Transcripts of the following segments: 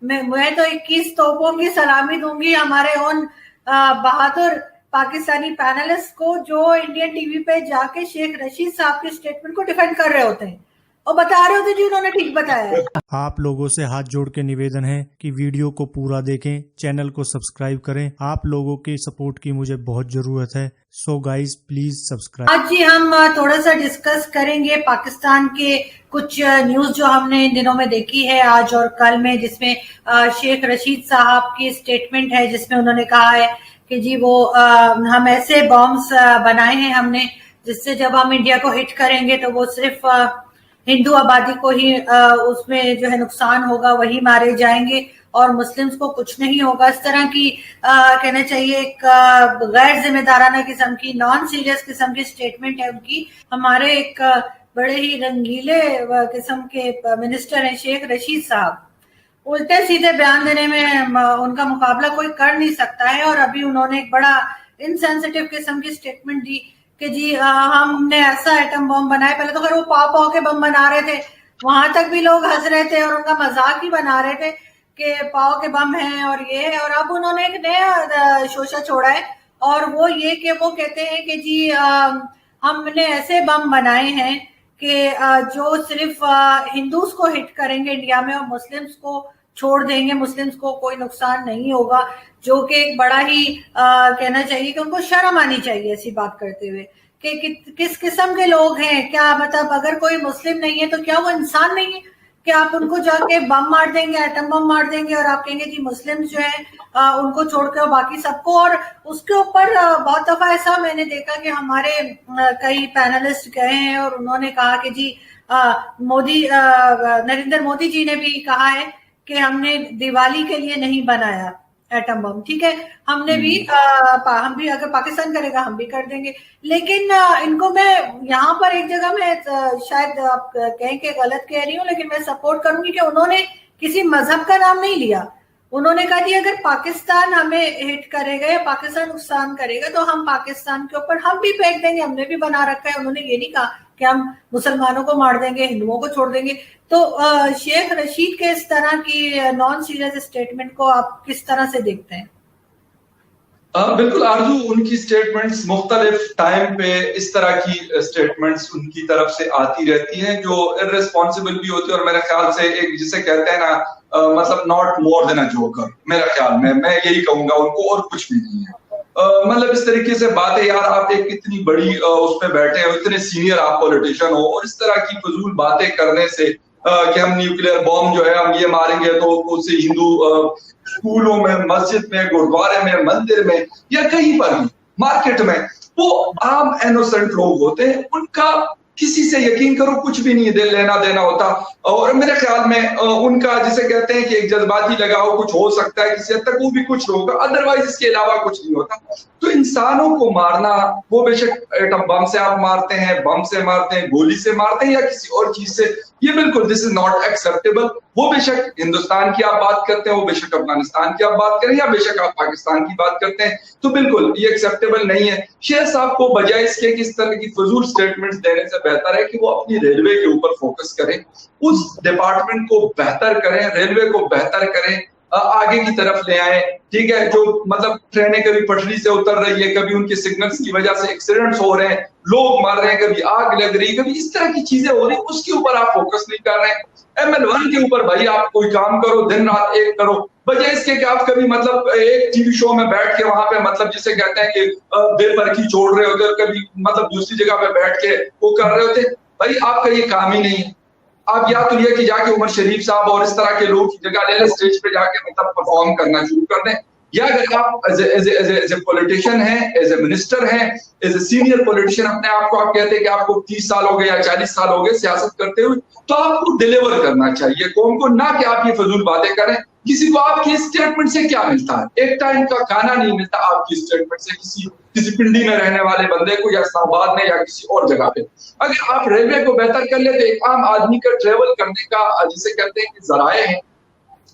मैं तो 21 तोपों की सलामी दूंगी हमारे उन बहादुर पाकिस्तानी पैनलिस्ट को जो इंडियन टीवी पे जाके शेख रशीद साहब के स्टेटमेंट को डिफेंड कर रहे होते हैं और बता रहे होते जी उन्होंने ठीक बताया है। आप लोगों से हाथ जोड़ के निवेदन है कि वीडियो को पूरा देखें, चैनल को सब्सक्राइब करें। आप लोगों के सपोर्ट की मुझे बहुत जरूरत है। So guys please subscribe. आज जी हम थोड़ा सा डिस्कस करेंगे पाकिस्तान के कुछ न्यूज जो हमने इन दिनों में देखी है आज और कल में, जिसमें शेख रशीद साहब की स्टेटमेंट है जिसमें उन्होंने कहा है कि जी वो हम ऐसे बॉम्ब्स बनाए हैं हमने जिससे जब हम इंडिया को हिट करेंगे तो वो सिर्फ हिंदू आबादी को ही उसमें जो है नुकसान होगा, वही मारे जाएंगे और मुस्लिम्स को कुछ नहीं होगा। इस तरह की कहना चाहिए एक गैर जिम्मेदाराना किस्म की, नॉन सीरियस किस्म की स्टेटमेंट है उनकी। हमारे एक बड़े ही रंगीले किस्म के मिनिस्टर हैं शेख रशीद साहब, उल्टे सीधे बयान देने में उनका मुकाबला कोई कर नहीं सकता है। और अभी उन्होंने एक बड़ा इनसेंसिटिव किस्म की स्टेटमेंट दी कि जी हमने ऐसा एटम बम बनाया। पहले तो खैर वो पाव के बम बना रहे थे, वहां तक भी लोग हंस रहे थे और उनका मजाक ही बना रहे थे कि पाव के बम हैं और ये है। और अब उन्होंने एक नया शोशा छोड़ा है और वो ये कि वो कहते हैं कि जी हमने ऐसे बम बनाए हैं कि जो सिर्फ हिंदूज को हिट करेंगे इंडिया में और मुस्लिम्स को छोड़ देंगे, मुस्लिम्स को कोई नुकसान नहीं होगा, जो कि एक बड़ा ही कहना चाहिए कि उनको शर्म आनी चाहिए ऐसी बात करते हुए कि किस किस्म के लोग हैं। क्या मतलब अगर कोई मुस्लिम नहीं है तो क्या वो इंसान नहीं है कि आप उनको जाके बम मार देंगे, एटम बम मार देंगे और आप कहेंगे जी मुस्लिम्स जो है उनको छोड़ के बाकी सबको। और उसके ऊपर बहुत दफा ऐसा मैंने देखा कि हमारे कई पैनलिस्ट गए हैं और उन्होंने कहा कि जी नरेंद्र मोदी जी ने भी कहा है कि हमने दिवाली के लिए नहीं बनाया एटम बम, ठीक है, हमने भी हम भी अगर पाकिस्तान करेगा हम भी कर देंगे। लेकिन इनको मैं यहाँ पर एक जगह में शायद आप कहें कि गलत कह रही हूँ, लेकिन मैं सपोर्ट करूंगी कि उन्होंने किसी मजहब का नाम नहीं लिया। उन्होंने कहा कि अगर पाकिस्तान हमें हिट करेगा या पाकिस्तान नुकसान करेगा तो हम पाकिस्तान के ऊपर हम भी फेंक देंगे, हमने भी बना रखा है। उन्होंने ये नहीं कहा कि हम मुसलमानों को मार देंगे, हिंदुओं को छोड़ देंगे। तो शेख रशीद के इस तरह की नॉन सीरियस स्टेटमेंट को आप किस तरह से देखते हैं? बिल्कुल आरजू, उनकी स्टेटमेंट्स मुख्तलिफ टाइम पे इस तरह की स्टेटमेंट्स उनकी तरफ से आती रहती हैं जो इर्रेस्पॉन्सिबल भी होती है और मेरे ख्याल से एक जिसे कहते हैं ना मतलब not more than a joker, मेरे ख्याल में मैं यही कहूंगा उनको, और कुछ भी नहीं है। मतलब इस तरीके से बातें, यार आप एक इतनी बड़ी उस पे बैठे हो, इतने सीनियर आप पॉलिटिशियन हो और इस तरह की फजूल बातें करने से कि हम न्यूक्लियर बॉम्ब जो है हम ये मारेंगे तो उससे हिंदू स्कूलों में, मस्जिद में, गुरुद्वारे में, मंदिर में या कहीं पर भी मार्केट में वो आम इनोसेंट लोग होते हैं, उनका किसी से यकीन करो कुछ भी नहीं दे लेना देना होता। और मेरे ख्याल में उनका जिसे कहते हैं कि एक जज्बाती लगाव कुछ हो सकता है किसी हद तक, वो भी कुछ होगा, अदरवाइज इसके अलावा कुछ नहीं होता। तो इंसानों को मारना, वो बेशक एटम बम से आप मारते हैं, बम से मारते हैं, गोली से मारते हैं या किसी और चीज से, ये बिल्कुल दिस इज नॉट एक्सेप्टेबल। वो बेशक हिंदुस्तान की आप बात करते हैं, वो बेशक अफगानिस्तान की आप बात करें या बेशक आप पाकिस्तान की बात करते हैं, तो बिल्कुल ये एक्सेप्टेबल नहीं है। शेख साहब को बजाय इसके कि इस तरह की फजूल स्टेटमेंट्स देने से बेहतर है कि वो अपनी रेलवे के ऊपर फोकस करें, उस डिपार्टमेंट को बेहतर करें, रेलवे को बेहतर करें, आगे की तरफ ले आए, ठीक है। जो मतलब ट्रेनें कभी पटरी से उतर रही है, कभी उनके सिग्नल्स की वजह से एक्सीडेंट्स हो रहे हैं, लोग मर रहे हैं, कभी आग लग रही है, कभी इस तरह की चीजें हो रही, उसके ऊपर आप फोकस नहीं कर रहे हैं। ML1 के ऊपर भाई आप कोई काम करो, दिन रात एक करो, बजाय इसके कि आप कभी मतलब एक टीवी शो में बैठ के वहां पे मतलब जिसे कहते हैं कि बेपरखी छोड़ रहे होते, और कभी मतलब दूसरी जगह पे बैठ के वो कर रहे होते। भाई आपका ये काम ही नहीं है। आप या तो ये कि जाके उमर शरीफ साहब और इस तरह के लोग की जगह ले लें, स्टेज पे जाके मतलब परफॉर्म करना शुरू कर दें, या अगर आप एज ए पॉलिटिशियन हैं, एज ए मिनिस्टर हैं, एज ए सीनियर पॉलिटिशियन अपने आप को आप कहते हैं कि आपको 30 साल हो गए या 40 साल हो गए सियासत करते हुए, तो आपको डिलीवर करना चाहिए कौम को, ना कि आप ये फजूल बातें करें। किसी को आपकी स्टेटमेंट से क्या मिलता है? एक टाइम का खाना नहीं मिलता आपकी स्टेटमेंट से किसी पिंडी में रहने वाले बंदे को, या इस्लामाबाद में या किसी और जगह पे। अगर आप रेलवे को बेहतर कर लेते, एक आम आदमी का ट्रेवल करने का जिसे कहते हैं कि जराए हैं,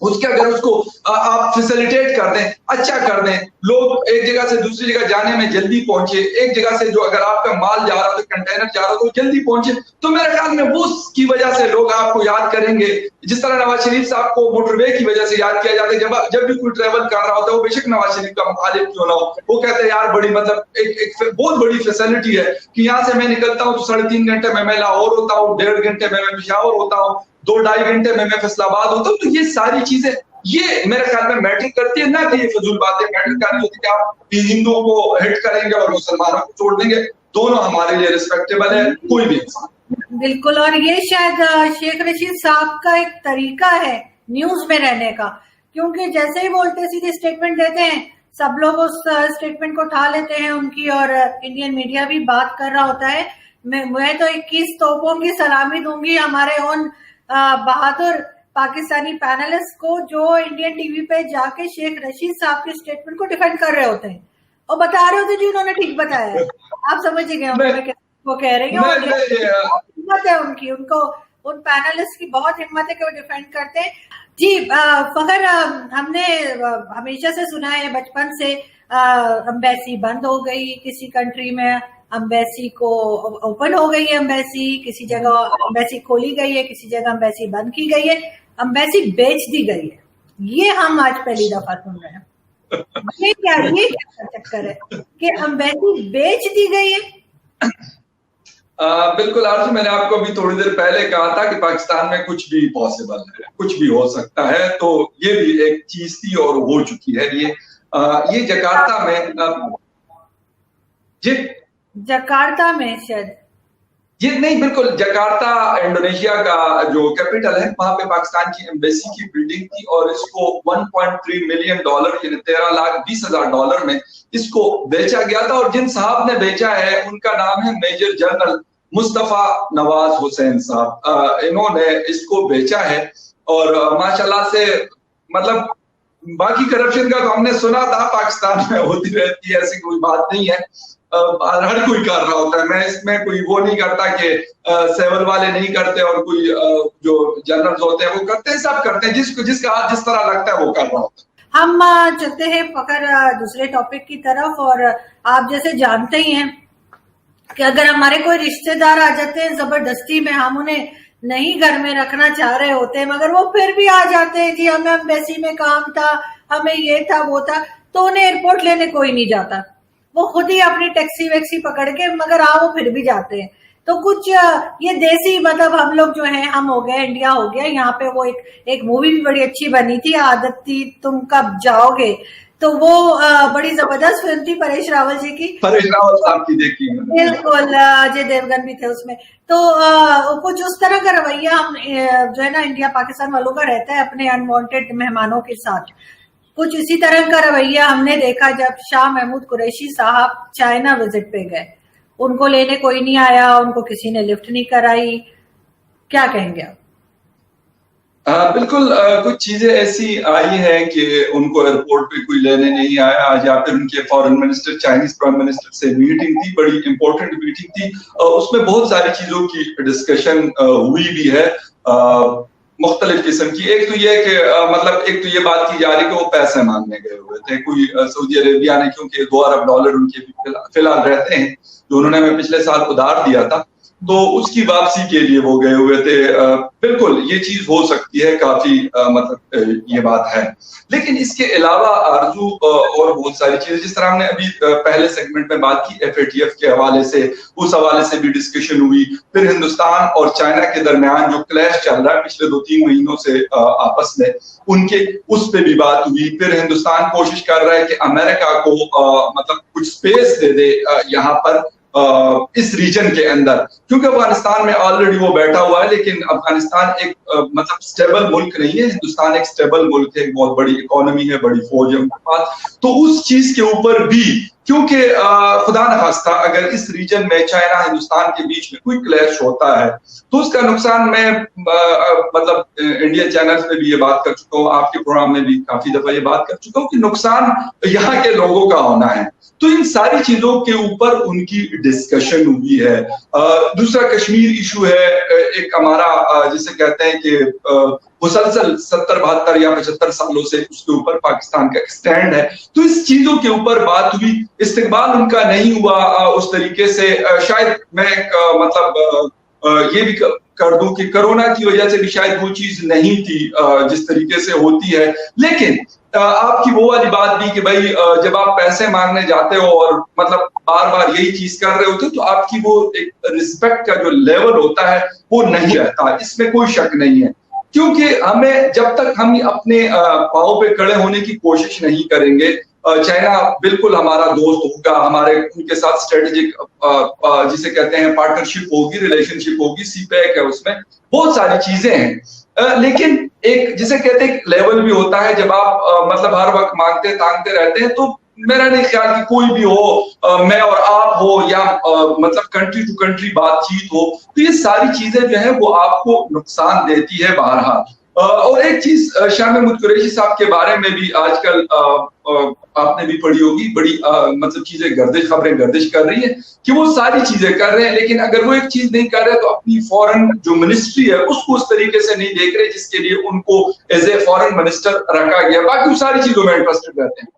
उसके अगर उसको आप फैसिलिटेट कर दें, अच्छा कर दें, लोग एक जगह से दूसरी जगह जाने में जल्दी पहुंचे, एक जगह से जो अगर आपका माल जा रहा हो, कंटेनर जा रहा हो, तो जल्दी पहुंचे, तो मेरे ख्याल में वो की वजह से लोग आपको याद करेंगे। जिस तरह नवाज शरीफ साहब को मोटरवे की वजह से याद किया जाता है, जब भी कोई ट्रेवल कर रहा होता है, वो बेशक नवाज शरीफ का मुखालिफ क्यों ना हो, वो कहते हैं यार बड़ी मतलब एक बहुत बड़ी फैसिलिटी है कि यहाँ से मैं निकलता हूँ तो 3.5 घंटे में मैं लाहौर होता हूँ, 1.5 घंटे में मैं पेशावर होता हूँ, 2-2.5 घंटे में मैं फैसलाबाद होता हूँ। तो ये सारी चीजें ये मेरे ख्याल में मैटर करती है, ना कि ये फजूल बातें मैटर कर रही होती कि आप हिंदुओं को हिट करेंगे और मुसलमानों को छोड़ देंगे। दोनों हमारे लिए रिस्पेक्टेबल है, कोई भी इंसान। बिल्कुल, और ये शायद शेख रशीद साहब का एक तरीका है न्यूज में रहने का, क्योंकि जैसे ही बोलते सीधे स्टेटमेंट देते हैं, सब लोग उस स्टेटमेंट को उठा लेते हैं उनकी, और इंडियन मीडिया भी बात कर रहा होता है। मैं तो 21 तोपों की सलामी दूंगी हमारे उन बहादुर पाकिस्तानी पैनलिस्ट को जो इंडियन टीवी पे जाके शेख रशीद साहब के स्टेटमेंट को डिफेंड कर रहे होते हैं और बता रहे होते जी उन्होंने ठीक बताया है। आप समझ गए वो कह रहे हैं, हिम्मत है उनकी, उनको उन पैनलिस्ट की बहुत हिम्मत है कि वो डिफेंड करते हैं। जी फखर, हमने हमेशा से सुना है बचपन से एम्बेसी बंद हो गई किसी कंट्री में, एम्बेसी को ओपन हो गई है, एम्बेसी किसी जगह एम्बेसी खोली गई है, किसी जगह एम्बेसी बंद की गई है, एम्बेसी बेच दी गई है। ये हम आज पहली दफा सुन रहे हैं। ये क्या चक्कर है कि एम्बेसी बेच दी गई है? बिल्कुल आरजू, मैंने आपको अभी थोड़ी देर पहले कहा था कि पाकिस्तान में कुछ भी पॉसिबल है, कुछ भी हो सकता है, तो ये भी एक चीज थी और हो चुकी है। ये जकार्ता में जकार्ता में शायद ये नहीं, बिल्कुल जकार्ता इंडोनेशिया का जो कैपिटल है, वहां पे पाकिस्तान की एम्बेसी की बिल्डिंग थी और इसको $1.3 मिलियन यानी $13,20,000 में इसको बेचा गया था। और जिन साहब ने बेचा है उनका नाम है मेजर जनरल मुस्तफा नवाज हुसैन साहब। इन्होंने इसको बेचा है और माशाल्लाह से मतलब बाकी करप्शन का तो हमने सुना था पाकिस्तान में होती रहती है, ऐसी कोई बात नहीं है, हर कोई कर रहा होता है। मैं इसमें कोई वो नहीं करता कि सेवल वाले नहीं करते और कोई जो जनरल्स होते हैं वो करते हैं, सब करते हैं, जिसका हाथ जिस तरह लगता है वो कर रहा होता है। हम चलते हैं फकर दूसरे टॉपिक की तरफ, और आप जैसे जानते ही हैं कि अगर हमारे कोई रिश्तेदार आ जाते हैं जबरदस्ती में, हम उन्हें नहीं घर में रखना चाह रहे होते हैं मगर वो फिर भी आ जाते हैं, जी हमें एम्बेसी में काम था, हमें ये था वो था, तो उन्हें एयरपोर्ट लेने कोई नहीं जाता, वो खुद ही अपनी टैक्सी वैक्सी पकड़ के, मगर वो फिर भी जाते हैं। तो कुछ ये देसी मतलब हम लोग जो हैं, हम हो गए, इंडिया हो गया, यहाँ पे वो एक मूवी भी बड़ी अच्छी बनी थी, आदत थी तुम कब जाओगे, तो वो बड़ी जबरदस्त फिल्म थी परेश रावल जी की, परेश रावल साहब की देखी, बिल्कुल, अजय देवगन भी थे उसमें। तो कुछ उस तरह का रवैया हम जो है ना इंडिया पाकिस्तान वालों का रहता है अपने अनवांटेड मेहमानों के साथ। कुछ इसी तरह का रवैया हमने देखा जब शाह महमूद कुरैशी साहब चाइना विजिट पे गए, उनको लेने कोई नहीं आया, उनको किसी ने लिफ्ट नहीं कराई, क्या कहेंगे आप? बिल्कुल, कुछ चीजें ऐसी आई हैं कि उनको एयरपोर्ट पे कोई लेने नहीं आया, या फिर उनके foreign minister Chinese prime minister से मीटिंग थी, बड़ी इंपॉर्टेंट मीटिंग थी, उसमें बहुत सारी चीजों की डिस्कशन हुई भी है मुख्तलिफ किस्म की। एक तो ये कि मतलब एक तो ये बात की जा रही कि वो पैसे मांगने गए हुए थे, कोई सऊदी अरेबिया ने, क्योंकि $2 अरब उनके फिलहाल रहते हैं जो उन्होंने हमें पिछले साल उधार दिया था, तो उसकी वापसी के लिए वो गए हुए थे। बिल्कुल ये चीज हो सकती है, काफी मतलब ये बात है। लेकिन इसके अलावा आरजू और बहुत सारी चीजें, जिस तरह हमने अभी पहले सेगमेंट में बात की FATF के हवाले से, उस हवाले से भी डिस्कशन हुई। फिर हिंदुस्तान और चाइना के दरमियान जो क्लैश चल रहा है पिछले 2-3 महीनों से आपस में, उनके उस पे भी बात हुई। फिर हिंदुस्तान कोशिश कर रहा है कि अमेरिका को मतलब कुछ स्पेस दे दे यहाँ पर इस रीजन के अंदर, क्योंकि अफगानिस्तान में ऑलरेडी वो बैठा हुआ है, लेकिन अफगानिस्तान एक मतलब स्टेबल मुल्क नहीं है, हिंदुस्तान एक स्टेबल मुल्क है, एक बहुत बड़ी इकोनॉमी है, बड़ी फौज है उनके पास। तो उस चीज के ऊपर भी, क्योंकि खुदा न खास्ता अगर इस रीजन में चाइना हिंदुस्तान के बीच में कोई क्लैश होता है तो उसका नुकसान, मैं मतलब इंडियन चैनल्स पे भी ये बात कर चुका हूँ, आपके प्रोग्राम में भी काफी दफा ये बात कर चुका हूँ कि नुकसान यहाँ के लोगों का होना है। तो इन सारी चीजों के ऊपर उनकी डिस्कशन हुई है। दूसरा कश्मीर इशू है, एक हमारा जिसे कहते हैं कि मुसलसल 70-72 या 75 सालों से उसके ऊपर पाकिस्तान का एक स्टैंड है। तो इस चीजों के ऊपर बात हुई, इस्तेमाल उनका नहीं हुआ उस तरीके से। शायद मैं ये भी कर दूं कि कोरोना की वजह से भी शायद वो चीज नहीं थी जिस तरीके से होती है। लेकिन आपकी वो वाली बात भी कि भाई जब आप पैसे मांगने जाते हो और मतलब बार-बार यही चीज कर रहे होते हो, तो आपकी वो एक रिस्पेक्ट का जो लेवल होता है वो नहीं रहता, इसमें कोई शक नहीं है। क्योंकि हमें जब तक हम अपने पाँव पे खड़े होने की कोशिश नहीं करेंगे, चाइना बिल्कुल हमारा दोस्त होगा, हमारे उनके साथ स्ट्रेटेजिक जिसे कहते हैं पार्टनरशिप होगी, रिलेशनशिप होगी, सीपैक है, उसमें बहुत सारी चीजें हैं। लेकिन एक जिसे कहते हैं लेवल भी होता है, जब आप मतलब हर वक्त मांगते तांगते रहते हैं, तो मेरा नहीं ख्याल कि कोई भी हो, मैं और आप हो या मतलब कंट्री टू कंट्री बातचीत हो, तो ये सारी चीजें जो है वो आपको नुकसान देती है बहरहाल। और एक चीज शाह महमूद कुरैशी साहब के बारे में भी आजकल आपने भी पढ़ी होगी, बड़ी मतलब चीजें खबरें गर्दिश कर रही है कि वो सारी चीजें कर रहे हैं, लेकिन अगर वो एक चीज नहीं कर रहे तो अपनी फॉरेन जो मिनिस्ट्री है उसको उस तरीके से नहीं देख रहे जिसके लिए उनको एज ए फॉरेन मिनिस्टर रखा गया। बाकी सारी चीजों में इंटरेस्टेड रहते हैं।